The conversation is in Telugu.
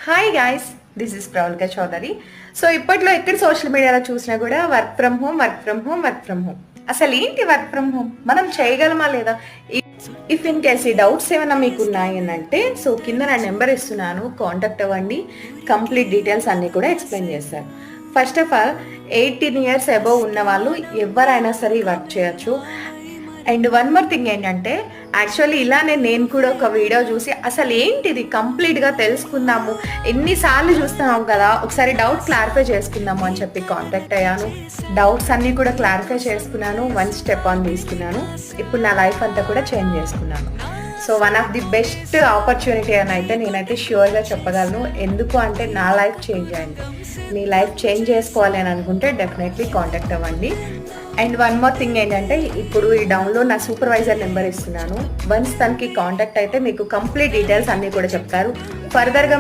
Hi guys, this is Pravalika Chowdary. So ఇప్పట్లో ఎక్కడ సోషల్ మీడియాలో చూసినా కూడా work from home, work from home, work from home. అసలు ఏంటి వర్క్ ఫ్రమ్ హోమ్? మనం చేయగలమా లేదా? ఇఫ్ ఇన్ కేస్ ఈ డౌట్స్ ఏమైనా మీకు ఉన్నాయి అని అంటే, సో కింద నా నెంబర్ ఇస్తున్నాను, కాంటాక్ట్ అవ్వండి. కంప్లీట్ డీటెయిల్స్ అన్నీ కూడా ఎక్స్ప్లెయిన్ చేస్తాను. First of all 18 years above ఉన్న వాళ్ళు ఎవరైనా సరే వర్క్ చేయొచ్చు. అండ్ వన్ మోర్ థింగ్ ఏంటంటే, యాక్చువల్లీ ఇలానే నేను కూడా ఒక వీడియో చూసి అసలు ఏంటిది కంప్లీట్గా తెలుసుకుందాము, ఎన్నిసార్లు చూస్తున్నాం కదా, ఒకసారి డౌట్ క్లారిఫై చేసుకుందాము అని చెప్పి కాంటాక్ట్ అయ్యాను. డౌట్స్ అన్నీ కూడా క్లారిఫై చేసుకున్నాను, వన్ స్టెప్ ఆన్ తీసుకున్నాను. ఇప్పుడు నా లైఫ్ అంతా కూడా చేంజ్ చేసుకున్నాను. So one of the best opportunity అని అయితే నేనైతే ష్యూర్గా చెప్పగలను. ఎందుకు అంటే నా లైఫ్ చేంజ్ అయింది. మీ లైఫ్ చేంజ్ చేసుకోవాలి అని అనుకుంటే డెఫినెట్లీ కాంటాక్ట్ అవ్వండి. అండ్ వన్ మోర్ థింగ్ ఏంటంటే, ఇప్పుడు ఈ డౌన్లో నా సూపర్వైజర్ నెంబర్ ఇస్తున్నాను. వన్స్ తనకి కాంటాక్ట్ అయితే మీకు కంప్లీట్ డీటెయిల్స్ అన్నీ కూడా చెప్తారు. ఫర్దర్గా